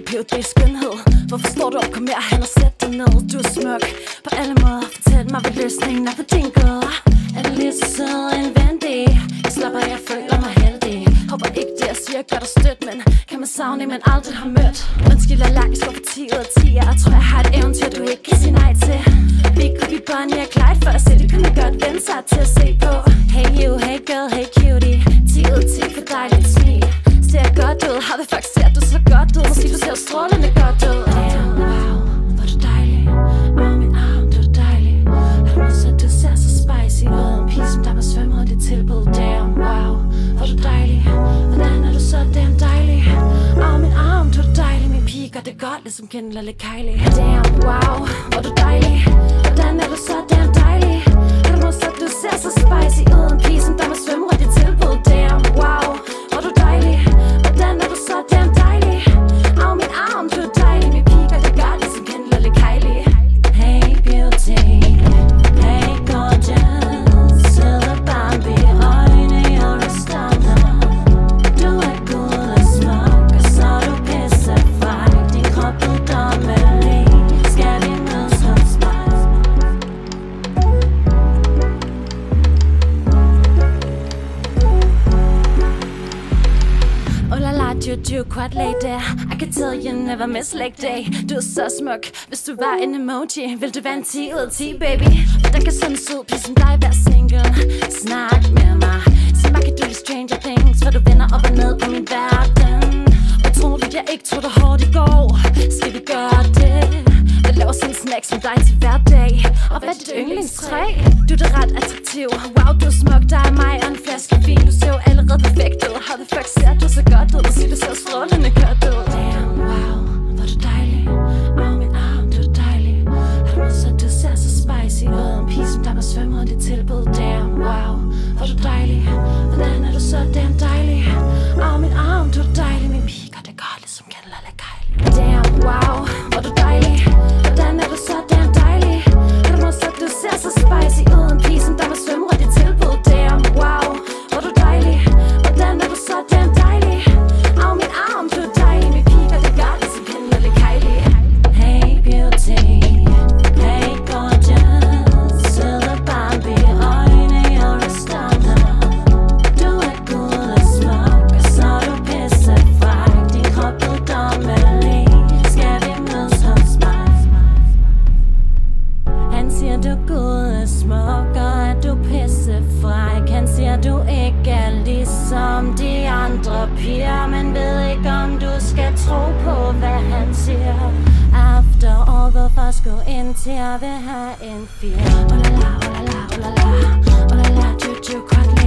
Ph.D. skønhed. Hvorfor står du op? Kom her hen og sæt dig ned. Du er smuk på alle måder. Fortæl mig, hvad løsningen er på din gåder. Er det lige så sød en vendig? Jeg slapper, jeg føler mig heldig. Håber ikke det jeg siger gør dig stødt, men kan man savne en man aldrig har mødt. Undskyld allergisk over for 10 ud af 10. Jeg tror jeg har et eventyr du ikke kan sige nej til. Vi kunne blive Bonnie og Clyde for at se. Det kunne man godt vende sig til at se på. Hey you, hey girl, hey cutie. 10 ud af 10 for dejligt smil. Ser godt ud, har det faktisk ser du så godt ud. Måske du ser strålende godt ud. Damn, wow, hvor du dejlig. Min arm, du er dejlig. Har du modsat, du ser så spicy ud. En pige som der må svømme rundt i tilbud. Damn, wow, hvor du dejlig. Hvordan er du så damn dejlig? Min arm, du er dejlig. Min pige gør det godt, ligesom Kendall eller Kylie. Damn, wow, hvor du dejlig. Hvordan er du så damn dejlig? Har du modsat, du ser så spicy ud. En pige som der må svømme rundt i tilbud. Damn, wow, hvor du dejlig. Hvordan er du så damn dejlig? Min arm, du er dejlig. Min pige gør det godt, ligesom Kendall eller Kylie. Hey beauty, hey gorgeous. Sidder Barbie, øjne og restaurant. Du er god og smuk, og så er du pissefej. Din krop er dommelig. Skal vi mødes hos mig? Oh la la, you quite late there. I can tell you never miss leg day. Du er så smuk, hvis du var en emoji. Vil du være en 10 ud af 10, baby? Hvordan kan sådan en sød pige som dig være single? Snak med mig. Sig mig, kan du lide Stranger Things? For du vender op og ned på min verden. Utroligt, jeg ikke tog dig hårdt i går. Skal vi gøre det? Jeg laver sådan en snack som dig til hverdag. Og hvad er dit yndlingstræ? Du er da ret attraktiv. Wow, du er smuk, der er mig og en flaske vin. Du ser jo allerede perfekt ud. Har det faktisk ser du så godt ud? Måske du ser strålende godt ud. Damn, wow, hvor du dejlig. Min arm, du er dejlig. Har du modsat, du ser så spicy ud. En pige som der må svømme rundt i tilbud. Damn, wow, hvor du dejlig. Hvordan er du så damn dejlig? Min arm, du er dejlig. Min pige gør det godt, ligesom Kendall eller Kylie. Damn, wow, hvor du dejlig. Hvordan er du så damn dejlig? Har du modsat, du ser så spicy ud. En pige som der må svømme rundt i tilbud. Damn, wow, hvor du dejlig. Hvordan er du så damn dejlig? Min arm, du er dejlig. Min pige gør det godt, ligesom Kendall eller Kylie. Hey beauty, hey gorgeous. Sidder Barbie, øjne og restaurant. Du er god og smuk, og så er du pissefej. Din krop er dommelig. Skal vi mødes hos mig? Han siger du er god og smuk, og at du er pissefræk. Han siger du ikke er ligesom de andre piger, men ved ikke om du skal tro på hvad han siger. After all, hvorfor skulle ind til at vil have en fire? Oh la la, oh la la, oh la la, oh la la, juju, quack.